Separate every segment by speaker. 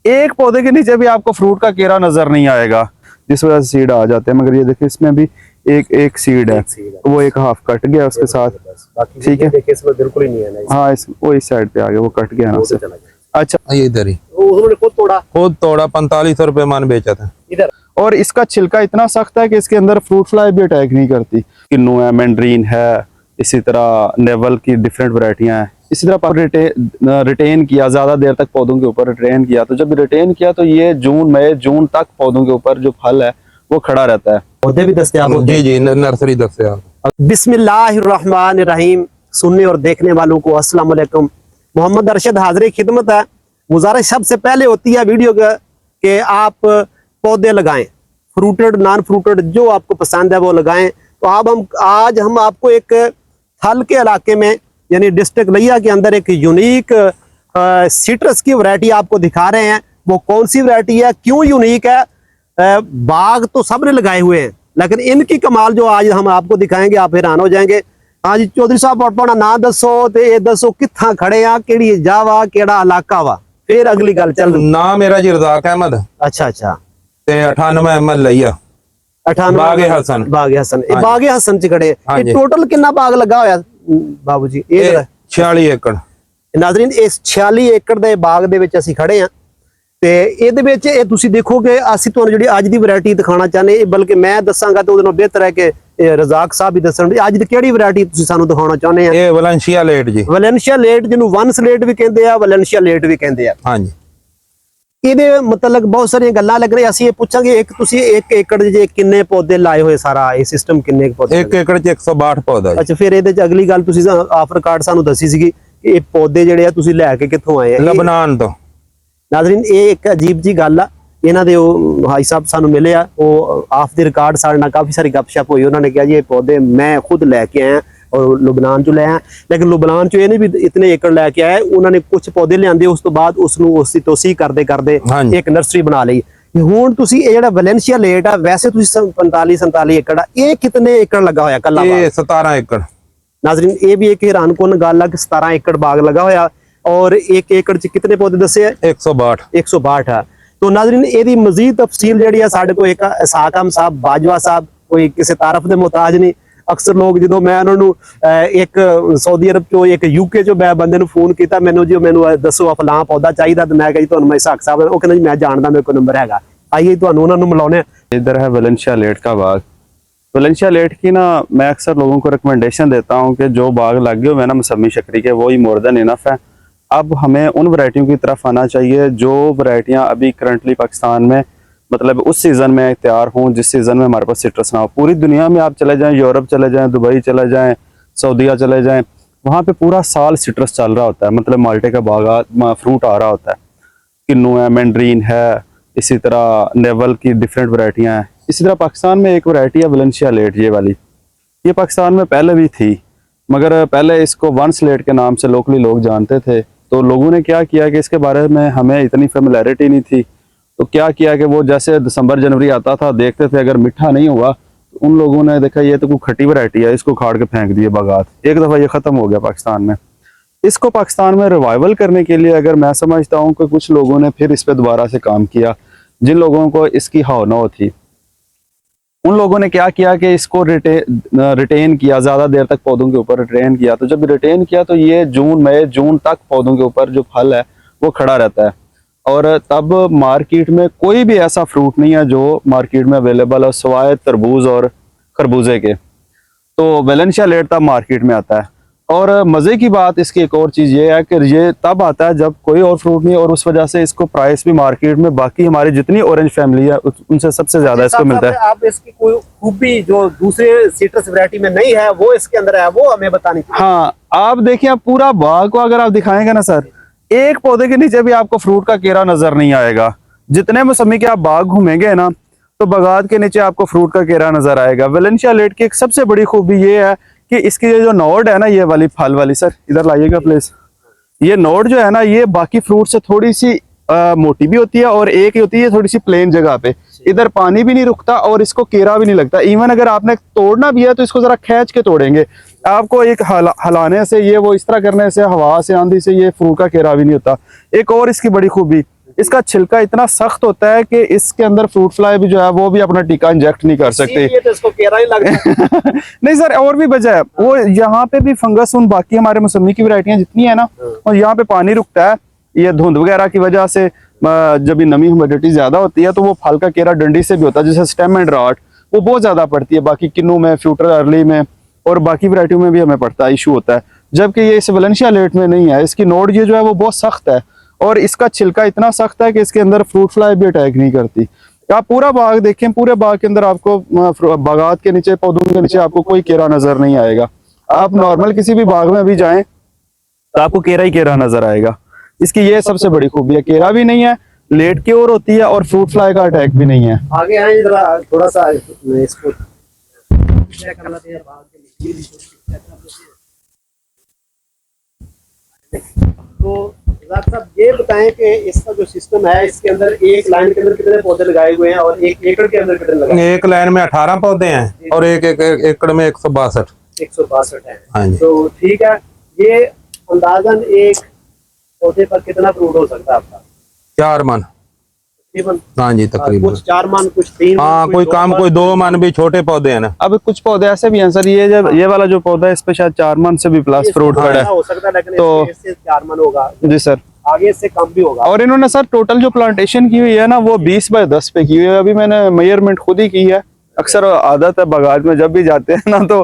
Speaker 1: एक पौधे के नीचे भी आपको फ्रूट का केरा नजर नहीं आएगा, जिस वजह से सीड आ जाते हैं। मगर ये देखिए इसमें भी एक सीड है, वो एक हाफ कट गया उसके साथ, ठीक है।
Speaker 2: इसमें बिल्कुल ही नहीं है ना।
Speaker 1: हाँ, वो इस साइड पे आ गया, वो कट गया ना उससे। अच्छा,
Speaker 3: ये इधर ही
Speaker 2: उन्होंने खुद तोड़ा
Speaker 3: 4500 रुपए मन बेचा था
Speaker 2: इधर।
Speaker 1: और इसका छिलका इतना सख्त है कि इसके अंदर फ्रूट फ्लाई भी अटैक नहीं करती। किन्नू है, मैंड्रीन है, इसी तरह नेवल की डिफरेंट वैरायटियां हैं। इसी तरह रिटेन किया, ज्यादा देर तक पौधों के ऊपर रिटेन किया, तो जब रिटेन किया तो ये जून तक पौधों के ऊपर जो फल है वो खड़ा रहता है।
Speaker 2: पौधे भी दस्तयाब होते हैं।
Speaker 3: जी नर्सरी दस्तयाब।
Speaker 2: बिस्मिल्लाहिर्रहमानिर्रहीम। सुनने और देखने वालों को अस्सलाम वालेकुम। मोहम्मद अरशद हाजिर खिदमत है। गुजारिश सबसे पहले होती है वीडियो के आप पौधे लगाएं, फ्रूटेड नॉन फ्रूटेड जो आपको पसंद है वो लगाएं। तो आज हम आपको एक थल के इलाके में यानी डिस्ट्रिक्ट लिया के अंदर एक यूनिक सिट्रस की वैरायटी आपको दिखा रहे हैं। वो कौन सी वैरायटी है, क्यों यूनिक है? बाग तो सबने लगाए हुए हैं, लेकिन इनकी कमाल जो आज हम आपको दिखाएंगे आप हैरान हो जाएंगे। हाँ जी चौधरी साहब, अपना ना दसो ते ये दसो कित्था खड़े आ, केड़ी जगह वा, केड़ा इलाका वा, फिर अगली गल चल।
Speaker 3: ना मेरा जी रज़ाक अहमद।
Speaker 2: अच्छा
Speaker 3: ते 98 ML लिया
Speaker 2: 98
Speaker 3: बागे हसन।
Speaker 2: बागे हसन च खड़े। ये टोटल कितना बाग लगा होया बाबू जी?
Speaker 3: 46 एकड़।
Speaker 2: नाज़रीन, इस 46 एकड़ ਦੇ ਬਾਗ ਦੇ ਵਿੱਚ ਅਸੀਂ ਖੜੇ ਆ ਤੇ ਇਹਦੇ ਵਿੱਚ ਇਹ ਤੁਸੀਂ ਦੇਖੋਗੇ ਅਸੀਂ ਤੁਹਾਨੂੰ ਜਿਹੜੀ ਅੱਜ ਦੀ ਵੈਰਾਈਟੀ ਦਿਖਾਉਣਾ ਚਾਹੁੰਦੇ, ਬਲਕਿ ਮੈਂ ਦੱਸਾਂਗਾ ਤਾਂ ਉਹਦੇ ਨਾਲ ਬਿਹਤਰ ਹੈ ਕਿ ਰਜ਼ਾਕ ਸਾਹਿਬ ਵੀ ਦੱਸਣ ਵੀ ਅੱਜ ਦੀ ਕਿਹੜੀ ਵੈਰਾਈਟੀ ਤੁਸੀਂ ਸਾਨੂੰ ਦਿਖਾਉਣਾ ਚਾਹੁੰਦੇ ਆ।
Speaker 3: ਇਹ ਵੈਲੈਂਸ਼ੀਆ ਲੇਟ ਜੀ।
Speaker 2: ਵੈਲੈਂਸ਼ੀਆ ਲੇਟ, ਜਿਹਨੂੰ ਵਨ ਸਲੇਟ ਵੀ ਕਹਿੰਦੇ ਆ, ਵੈਲੈਂਸ਼ੀਆ ਲੇਟ ਵੀ ਕਹਿੰਦੇ ਆ।
Speaker 3: ਹਾਂਜੀ,
Speaker 2: ਇਹਦੇ ਮਤਲਬ ਬਹੁਤ ਸਾਰੀਆਂ ਗੱਲਾਂ ਲੱਗ ਰਹੀਆਂ। ਅਸੀਂ ਇਹ ਪੁੱਛਾਂਗੇ ਇੱਕ ਤੁਸੀਂ 1 ਏਕੜ ਜੇ ਕਿੰਨੇ ਪੌਦੇ ਲਾਏ ਹੋਏ, ਸਾਰਾ ਇਹ ਸਿਸਟਮ ਕਿੰਨੇ ਪੌਦੇ?
Speaker 3: 1 ਏਕੜ ਚ 162 ਪੌਦਾ।
Speaker 2: ਅੱਛਾ, ਫਿਰ ਇਹਦੇ ਚ ਅਗਲੀ ਗੱਲ ਤੁਸੀਂ ਆਫ ਰਿਕਾਰਡ ਸਾਨੂੰ ਦੱਸੀ ਸੀਗੀ ਕਿ ਇਹ ਪੌਦੇ ਜਿਹੜੇ ਆ ਤੁਸੀਂ ਲੈ ਕੇ ਕਿੱਥੋਂ ਆਏ ਆ?
Speaker 3: ਲਬਨਾਨ ਤੋਂ।
Speaker 2: ਨਾਜ਼ਰੀਨ, ਇਹ ਇੱਕ ਅਜੀਬ ਜੀ ਗੱਲ ਆ। ਇਹਨਾਂ ਦੇ ਉਹ ਭਾਈ ਸਾਹਿਬ ਸਾਨੂੰ ਮਿਲੇ ਆ, ਉਹ ਆਫ ਦੀ ਰਿਕਾਰਡ ਸਾਡੇ ਨਾਲ ਕਾਫੀ ਸਾਰੀ ਗੱਪਸ਼ਪ ਹੋਈ। ਉਹਨਾਂ ਨੇ ਕਿਹਾ ਜੀ ਇਹ ਪੌਦੇ ਮੈਂ ਖੁਦ ਲੈ ਕੇ ਆਇਆ और लुबनान चो लिया, लेकिन लुबनान चो ये नहीं भी इतने एकड़ लैके आए। उन्होंने कुछ पौधे लिया, उस तो बाद उसनू उसकी तोसी करते करते एक नर्सरी बना ली। हुण तुसी ये जिहड़ा वैलेंशिया लेट है, वैसे तुसी 45-47 एकड़, ये कितने एकड़ लगा होया कल्ला?
Speaker 3: ये 17 एकड़।
Speaker 2: नाज़रीन, ये भी एक हैरानकुन गल है कि 17 एकड़ बाग लगा होया और 1 एकड़ च कितने पौधे दसे है? 162 है। तो नाज़रीन, ये मजीद तफसील जिहड़ी है साडे कोल एक इसाक अहमद साहब बाजवा साहब, कोई किसी तारफ दे मुहताज नहीं। अक्सर लोग जो मैं उन्होंने एक सऊदी अरब चो एक यूके चो मैं बंदे फोन किया, मैनू जी मैनू दसो फलां पौधा चाहिए, तो मैं कही तुहानू मैं इसाक साहब, वो कहना जी मैं जानदा, मेरे को नंबर हैगा, आइए तुहानू उन्होंने मिलाने।
Speaker 1: इधर है वैलेंशिया लेट का बाग। वैलेंशिया लेट की ना मैं अक्सर लोगों को रिकमेंडेशन देता हूँ कि जो बाग लगे हुए हैं ना मौसमी शक्री के, वही मोर देन इनफ है। अब हमें उन वैरायटियों की तरफ आना चाहिए जो वैरायटियाँ अभी करंटली पाकिस्तान में मतलब उस सीज़न में तैयार हों जिस सीज़न में हमारे पास सिट्रस ना हो। पूरी दुनिया में आप चले जाएं, यूरोप चले जाएं, दुबई चले जाएं, सऊदीया चले जाएं, वहाँ पे पूरा साल सिट्रस चल रहा होता है, मतलब माल्टे का बागा फ्रूट आ रहा होता है। किन्नू है, मैंड्रीन है, इसी तरह नेवल की डिफरेंट वैरायटियाँ हैं। इसी तरह पाकिस्तान में एक वैरायटी है वैलेंशिया लेट, ये वाली, ये पाकिस्तान में पहले भी थी, मगर पहले इसको वन स्लेट के नाम से लोकली लोग जानते थे। तो लोगों ने क्या किया कि इसके बारे में हमें इतनी फेमिलैरिटी नहीं थी, तो क्या किया कि वो जैसे दिसंबर जनवरी आता था देखते थे, अगर मीठा नहीं हुआ तो उन लोगों ने देखा ये तो कोई खट्टी वैरायटी है, इसको खाड़ के फेंक दिए बागात। एक दफ़ा ये ख़त्म हो गया पाकिस्तान में। इसको पाकिस्तान में रिवाइवल करने के लिए अगर मैं समझता हूँ कि कुछ लोगों ने फिर इस पर दोबारा से काम किया, जिन लोगों को इसकी हौनौ थी उन लोगों ने क्या किया कि इसको रिटेन किया, ज़्यादा देर तक पौधों के ऊपर रिटेन किया। तो जब रिटेन किया तो ये जून तक पौधों के ऊपर जो फल है वो खड़ा रहता है। और तब मार्केट में कोई भी ऐसा फ्रूट नहीं है जो मार्केट में अवेलेबल है सिवाय तरबूज और खरबूजे के। तो वैलेंशिया लेट तब मार्केट में आता है। और मज़े की बात इसकी एक और चीज़ ये है कि ये तब आता है जब कोई और फ्रूट नहीं है, और उस वजह से इसको प्राइस भी मार्केट में बाकी हमारी जितनी ऑरेंज फैमिली है उनसे सबसे ज़्यादा इसको मिलता है।
Speaker 2: आप इसकी कोई खूबी जो दूसरे सिट्रस वैरायटी में नहीं है वो इसके अंदर है, वो हमें बतानी।
Speaker 1: हाँ, आप देखिए, आप पूरा बाग को अगर आप दिखाएंगे ना सर, एक पौधे के नीचे भी आपको फ्रूट का केरा नजर नहीं आएगा। जितने मौसमी के आप बाग घूमेंगे ना तो बागात के नीचे आपको फ्रूट का केरा नजर आएगा। वैलेंशिया लेट की एक सबसे बड़ी खूबी ये है कि इसकी जो नोड है ना, ये वाली फल वाली, सर इधर लाइएगा प्लीज, ये नोड जो है ना ये बाकी फ्रूट से थोड़ी सी मोटी भी होती है और एक ही होती है थोड़ी सी प्लेन जगह पे। इधर पानी भी नहीं रुकता और इसको केरा भी नहीं लगता। इवन अगर आपने तोड़ना भी है तो इसको जरा खींच के तोड़ेंगे, आपको एक हलाने से, ये वो इस तरह करने से, हवा से, आंधी से ये फ्रूट का केरा भी नहीं होता। एक और इसकी बड़ी खूबी, इसका छिलका इतना सख्त होता है कि इसके अंदर फ्रूट फ्लाई भी जो है वो भी अपना टीका इंजेक्ट नहीं कर सकते।
Speaker 2: इसीलिए तो इसको केरा ही लगता है।
Speaker 1: नहीं सर, और भी वजह है, वो यहाँ पे भी फंगस उन बाकी हमारे मौसमी की वैरायटियां जितनी है ना, और यहाँ पे पानी रुकता है, ये धुंध वगैरह की वजह से जब नमी ह्यूमिडिटी ज्यादा होती है तो वो फल का केरा डंडी से भी होता है, जैसे स्टेम एंड रॉट वो बहुत ज्यादा पड़ती है, बाकी किन्नू में, फ्यूटर अर्ली में और बाकी वैरायटियों में भी हमें पड़ता है, इशू होता है। जबकि ये इस वलेंशिया लेट में नहीं है, इसकी नोड ये जो है वो बहुत सख्त है और इसका छिलका इतना सख्त है कि इसके अंदर फ्रूट फ्लाई भी अटैक नहीं करती। आप पूरा बाग देखें, पूरे बाग के अंदर आपको बागात के नीचे, पौधों के नीचे आपको कोई केरा नजर नहीं आएगा। आप नॉर्मल किसी भी बाग में भी जाएं तो आपको केरा ही केरा नजर आएगा। इसकी ये सबसे बड़ी खूबी है, केरा भी नहीं है, लेट की ओर होती है और फ्रूट फ्लाई का अटैक भी नहीं है।
Speaker 2: आगे आए जरा, थोड़ा सा इसको चेक करना चाहिए बाग के नीचे। तो डॉक्टर साहब ये बताएं कि इसका जो सिस्टम है, इसके अंदर एक लाइन के अंदर कितने पौधे लगाए हुए हैं और एक एकड़ के अंदर कितने लगाए?
Speaker 3: एक लाइन में 18 पौधे हैं और एक एकड़ में 162।
Speaker 2: 162 है।
Speaker 3: हाँ जी।
Speaker 2: तो ठीक है, ये अंदाजन एक पौधे पर कितना फ्रूट हो सकता है आपका?
Speaker 3: 4 मन।
Speaker 2: तकरीबन?
Speaker 3: हाँ जी, तकरीबन।
Speaker 2: कुछ 4 मन, कुछ 3
Speaker 3: हाँ, कोई कम, कोई 2 मन भी, छोटे पौधे हैं ना।
Speaker 1: अब कुछ पौधे ऐसे भी हैं सर, ये जब ये वाला जो पौधा है इस पे शायद 4 मन से भी प्लस फ्रूट पड़ा है,
Speaker 2: हो सकता है, लेकिन
Speaker 1: तो
Speaker 2: इससे 4 मन होगा
Speaker 1: जी सर।
Speaker 2: आगे इससे कम भी होगा।
Speaker 1: और इन्होंने सर टोटल जो प्लांटेशन की हुई है ना वो 20 बाय 10 पे की हुई है। अभी मैंने मेजरमेंट खुद ही की है। अक्सर आदत है बागात में जब भी जाते हैं ना तो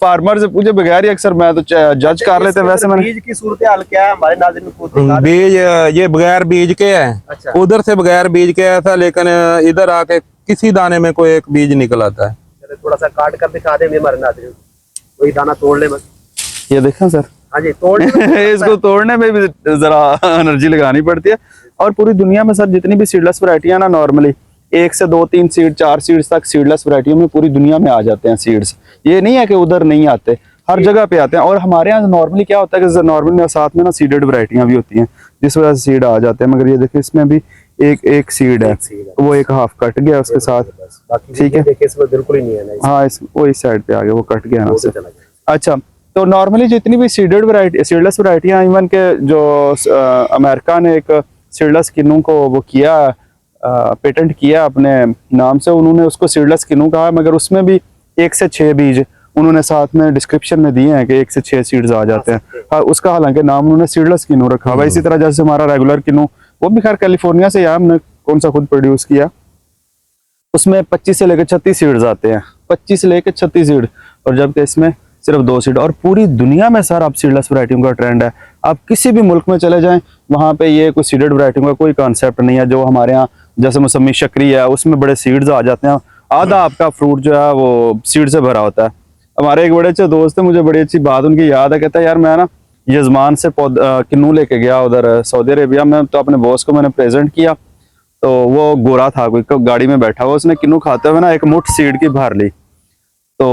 Speaker 1: फार्मर से पूछे बगैर ही अक्सर मैं तो जज कर लेते हैं। वैसे मैंने
Speaker 2: बीज की सूरत हाल क्या है हमारे नाज़रीन को दिखा दें।
Speaker 3: बीज ये बगैर बीज के है।
Speaker 2: अच्छा।
Speaker 3: उधर से बगैर बीज के आया था, लेकिन इधर आके किसी दाने में कोई एक बीज निकल आता है।
Speaker 2: चलो थोड़ा सा काट कर दिखा दें हमारे नाज़रीन को, वही दाना तोड़ ले बस।
Speaker 1: ये देखें सर,
Speaker 2: हाँ जी, तोड़
Speaker 1: इसको तोड़ने में भी जरा एनर्जी लगानी पड़ती है। और पूरी दुनिया में सर जितनी भी सीडलेस वैरायटियां ना, नॉर्मली 1 से 2, 3 सीड, 4 सीड्स तक सीडलेस वैरायटियों में पूरी दुनिया में आ जाते हैं सीड्स। ये नहीं है कि उधर नहीं आते, हर जगह पे आते हैं। और हमारे यहाँ नॉर्मली क्या होता है कि नॉर्मली साथ में ना सीडेड वैरायटियां भी होती हैं, जिस वजह से सीड आ जाते हैं। मगर ये देखिए इसमें भी एक सीड है, वो एक हाफ कट गया उसके साथ, ठीक है।
Speaker 2: देखिए इसमें बिल्कुल ही नहीं है ना।
Speaker 1: हाँ, वो इस साइड पे आ गया, वो कट गया ना उससे। अच्छा, तो नॉर्मली जितनी भी सीडेड वैरायटी, सीडलेस वैरायटियां, इवन के जो अमेरिका ने एक सीडलेस किन्नू को वो किया, पेटेंट किया अपने नाम से, उन्होंने उसको सीडलेस किन्नू कहा। मगर उसमें भी 1 से 6 बीज उन्होंने साथ में डिस्क्रिप्शन में दिए हैं कि 1 से 6 सीड्स आ जाते हैं। हाँ, उसका हालांकि नाम उन्होंने सीडलेस किन्नू रखा हुआ। इसी तरह जैसे हमारा रेगुलर किन्नू, वो भी खैर कैलिफोर्निया से यार हमने कौन सा खुद प्रोड्यूस किया, उसमें 25 से लेकर 36 सीड्स आते हैं, 25 से लेकर 36 सीड, और जबकि इसमें सिर्फ 2 सीड। और पूरी दुनिया में सर अब सीडलेस वैरायटियों का ट्रेंड है। आप किसी भी मुल्क में चले जाएं, वहाँ पे ये कोई सीडेड वैरायटियों का कोई कॉन्सेप्ट नहीं है। जो हमारे यहाँ जैसे मौसमी शकरी है, उसमें बड़े सीड्स आ जाते हैं, आधा आपका फ्रूट जो है वो सीड से भरा होता है। हमारे एक बड़े अच्छे दोस्त है, मुझे बड़ी अच्छी बात उनकी याद है, कहता है यार मैं ना यजमान से किन्नू लेके गया उधर सऊदी अरेबिया में, तो अपने बॉस को मैंने प्रेजेंट किया, तो वो गोरा था, कोई गाड़ी में बैठा हुआ, उसने किन्नू खाते हुए ना एक मुठ सीड की भर ली। तो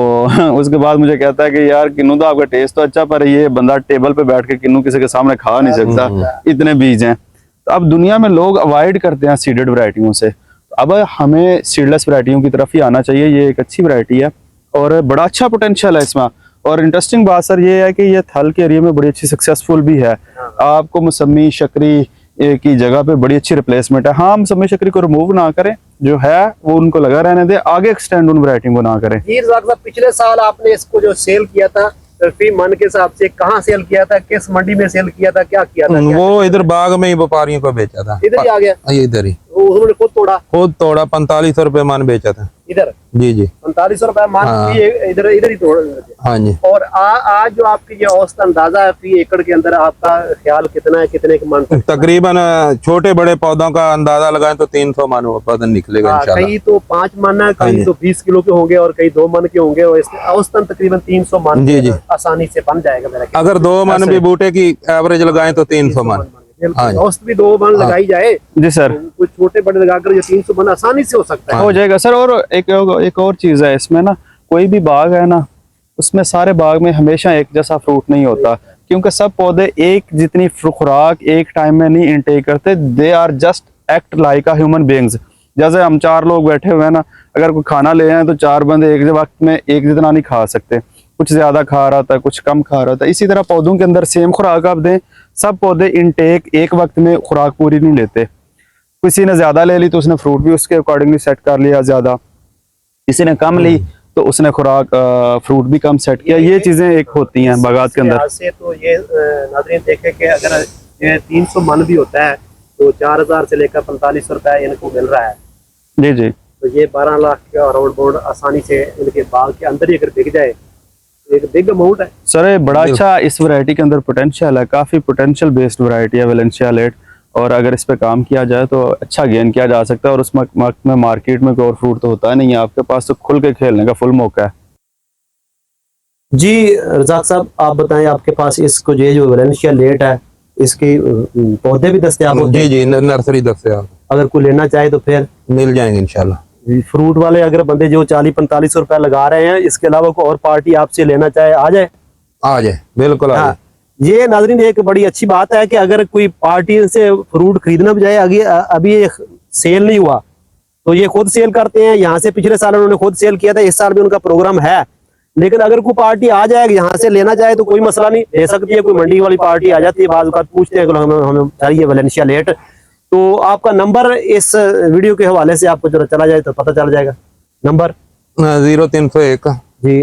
Speaker 1: उसके बाद मुझे कहता है कि यार किन्नू तो आपका टेस्ट तो अच्छा, पर ये बंदा टेबल पे बैठ के किन्नू किसी के सामने खा नहीं सकता, इतने बीज हैं। तो अब दुनिया में लोग अवॉइड करते हैं सीडेड वैरायटियों से, अब हमें सीडलेस वैरायटियों की तरफ ही आना चाहिए। ये एक अच्छी वैरायटी है और बड़ा अच्छा पोटेंशियल है इसमें। और इंटरेस्टिंग बात सर ये है कि ये थल के एरिया में बड़ी अच्छी सक्सेसफुल भी है। आपको मौसमी शकरी की जगह पे बड़ी अच्छी रिप्लेसमेंट है। हाँ, मौसमी शकरी को रिमूव ना करें, जो है वो उनको लगा रहने दे, आगे एक्सटेंड उन वैरायटियों को ना करें।
Speaker 2: पिछले साल आपने इसको जो सेल किया था, फी मन के हिसाब से कहाँ सेल किया था, किस मंडी में सेल किया था, क्या किया था?
Speaker 3: वो इधर बाग में ही व्यापारियों को बेचा था।
Speaker 2: इधर ही आ गया?
Speaker 3: इधर ही
Speaker 2: उन्होंने खुद तोड़ा
Speaker 3: 4500 रुपए मन बेचा था
Speaker 2: इधर।
Speaker 3: जी जी,
Speaker 2: 4500 रुपए मन।
Speaker 3: हाँ।
Speaker 2: इधर ही तोड़।
Speaker 3: हाँ जी।
Speaker 2: और आज जो आपकी ये औसत अंदाजा है फी एकड़ के अंदर, आपका ख्याल कितना है, कितने के मन?
Speaker 3: तकरीबन छोटे बड़े पौधों का अंदाजा लगाएं तो 300 मन उत्पादन निकलेगा इंशाल्लाह।
Speaker 2: कई तो 5 मन है, कई तो 20 किलो के होंगे और कई 2 मन के होंगे, और इसमें औसतन तकरीबन 300 मन
Speaker 3: जी जी
Speaker 2: आसानी से बन जाएगा मेरा ख्याल।
Speaker 3: अगर 2 मन भी बूटे की एवरेज लगाएं तो 300 मन।
Speaker 2: औसत भी 2 मन लगाई जाए
Speaker 1: जी सर,
Speaker 2: कुछ छोटे बड़े लगाकर, ये 300 मन आसानी से हो सकता है।
Speaker 1: हो जाएगा सर। और एक और चीज है इसमें ना, कोई भी बाग है ना, उसमें सारे बाग में हमेशा एक जैसा फ्रूट नहीं होता, क्योंकि सब पौधे एक जितनी खुराक एक टाइम में नहीं इनटेक करते। They are just act like a human beings. जैसे हम 4 लोग बैठे हुए हैं ना, अगर कोई खाना ले आए तो 4 बंदे एक वक्त में एक जितना नहीं खा सकते, कुछ ज्यादा खा रहा था, कुछ कम खा रहा था। इसी तरह पौधों के अंदर सेम खुराक आप दें, सब पौधे इनटेक एक वक्त में खुराक पूरी नहीं लेते। किसी ने ज़्यादा ले ली तो उसने फ्रूट भी उसके अकॉर्डिंगली सेट कर लिया ज़्यादा, किसी ने कम ली तो उसने खुराक फ्रूट भी कम सेट किया। ये चीज़ें एक होती हैं बागात के अंदर।
Speaker 2: से तो ये नाज़रीन देखे कि अगर ये 300 मन भी होता है तो 4000 से लेकर 4500 रुपया इनको मिल रहा है।
Speaker 1: जी जी,
Speaker 2: तो ये 12 लाख का राउंड बोर्ड आसानी से इनके बाग के अंदर ही अगर बिक जाए, एक बिग अमाउंट है।
Speaker 1: सर ये बड़ा अच्छा इस वैरायटी के अंदर पोटेंशियल है, काफ़ी पोटेंशियल बेस्ड वैरायटी है वेलेंशिया लेट, और अगर इस पे काम किया जाए तो अच्छा गेन किया जा सकता है। और उस वक्त में मार्केट में कोई और फ्रूट तो होता है नहीं है, आपके पास तो खुल के खेलने का फुल मौका है।
Speaker 2: जी रज़ाक साहब, आप बताएं आपके पास इसको जो वेलेंशिया लेट है इसके पौधे भी दस्तयाब होते हैं?
Speaker 3: जी जी, नर्सरी दस्ते आप
Speaker 2: अगर कोई लेना चाहे तो फिर
Speaker 3: मिल जाएंगे इंशाल्लाह।
Speaker 2: फ्रूट वाले अगर बंदे जो 40-45 रुपया लगा रहे हैं, इसके अलावा कोई और पार्टी आपसे लेना चाहे आ जाए?
Speaker 3: आ जाए, बिल्कुल आ जाए।
Speaker 2: हाँ, ये नाज़रीन एक बड़ी अच्छी बात है कि अगर कोई पार्टी से फ्रूट खरीदना बजाय अभी ये सेल नहीं हुआ तो ये खुद सेल करते हैं। यहाँ से पिछले साल उन्होंने खुद सेल किया था, इस साल भी उनका प्रोग्राम है। लेकिन अगर कोई पार्टी आ जाए यहाँ से लेना चाहे तो कोई मसला नहीं, ले सकती है। कोई मंडी वाली पार्टी आ जाती है, बाज़ औक़ात पूछते हैं कि हमें चाहिए वेलेंशिया लेट, तो आपका नंबर इस वीडियो के हवाले से आपको जरा चला जाए तो पता चल जाएगा। नंबर
Speaker 3: 0301
Speaker 2: जी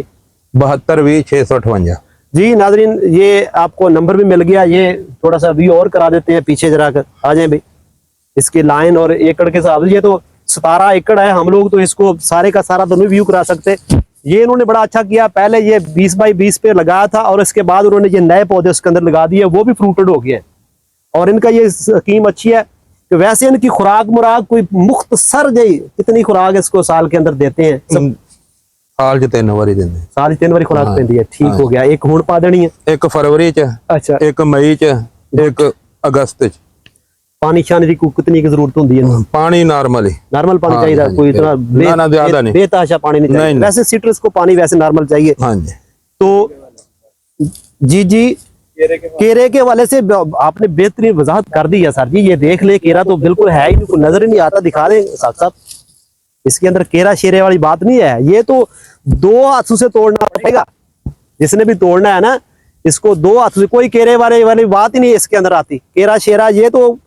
Speaker 3: 7220 658।
Speaker 2: जी नाज़रीन, ये आपको नंबर भी मिल गया। ये थोड़ा सा व्यू और करा देते हैं पीछे जरा कर, आ जाए भाई। इसकी लाइन और एकड़ के हिसाब से ये तो 17 एकड़ है, हम लोग तो इसको सारे का सारा तो नहीं व्यू करा सकते। ये इन्होंने बड़ा अच्छा किया, पहले ये 20 बाई 20 पे लगाया था और इसके बाद उन्होंने ये नए पौधे उसके अंदर लगा दिए, वो भी फ्रूटेड हो गए। और इनका ये स्कीम अच्छी है कि वैसे इनकी खुराक मुराक कोई मुख्तसर जई कितनी खुराक इसको साल के अंदर देते हैं?
Speaker 3: साल च 3 बारी देंगे।
Speaker 2: साल 3 बारी खुराक पैंदी है, ठीक हो गया। एक हुण पा देनी है,
Speaker 3: एक फरवरी च,
Speaker 2: अच्छा,
Speaker 3: एक मई च, एक अगस्त च।
Speaker 2: पानी शानी की कितनी की जरूरत होती है?
Speaker 3: पानी नॉर्मल ही,
Speaker 2: नॉर्मल पानी
Speaker 3: हाँ
Speaker 2: चाहिए,
Speaker 3: जी,
Speaker 2: कोई इतना
Speaker 3: ना ज्यादा नहीं,
Speaker 2: बेताशा पानी नहीं चाहिए।
Speaker 3: नहीं।
Speaker 2: वैसे सिट्रस को पानी वैसे नॉर्मल चाहिए।
Speaker 3: हाँ जी।
Speaker 2: तो जी केरे के वाले से आपने बेहतरीन वजाहत कर दी है सर जी। ये देख ले, केरा तो बिल्कुल है ही नहीं, नजर ही नहीं आता। दिखा दें साहब, इसके अंदर केरा शेरे वाली बात नहीं है। ये तो 2 हाथों से तोड़ना पड़ेगा, जिसने भी तोड़ना है ना इसको 2 हाथों से। कोई केरे वाली बात ही नहीं इसके अंदर आती। केरा शेरा ये तो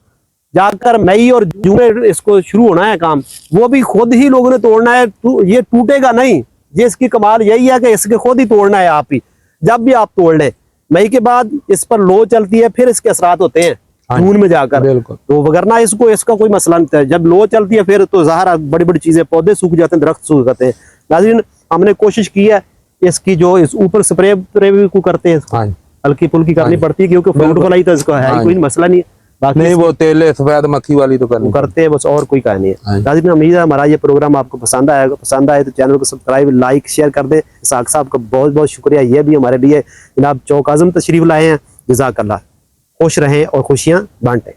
Speaker 2: जाकर मई और जून में इसको शुरू होना है काम, वो भी खुद ही लोगों ने तोड़ना है। ये टूटेगा नहीं। ये इसकी कमाल यही है कि इसके खुद ही तोड़ना है आप ही। जब भी आप तोड़ ले, मई के बाद इस पर लो चलती है, फिर इसके असरात होते हैं जून में जाकर।
Speaker 3: बिल्कुल।
Speaker 2: तो वगरना इसका कोई मसला नहीं है। जब लो चलती है फिर तो ज़ाहिर बड़ी बड़ी चीजें, पौधे सूख जाते हैं, दरख्त सूख जाते हैं। नाज़रीन, हमने कोशिश की है इसकी जो इस ऊपर स्प्रे भी को करते हैं,
Speaker 3: हाँ,
Speaker 2: हल्की फुल्की करनी पड़ती है क्योंकि फ्रूट वाला ही तो इसका है ही, कोई मसला नहीं है। बाकी
Speaker 3: नहीं वो तेले सफेद मक्खी वाली तो करनी
Speaker 2: करते हैं बस, और कोई कहानी है।
Speaker 3: हाँ।
Speaker 2: नाज़रीन, उम्मीद है हमारा ये प्रोग्राम आपको पसंद आएगा। पसंद आए तो चैनल को सब्सक्राइब, लाइक, शेयर कर दे। इसाक साहब का बहुत बहुत शुक्रिया। ये भी हमारे लिए जनाब चौक आज़म तशरीफ लाए हैं। जज़ाकल्लाह। खुश रहें और खुशियाँ बांटें।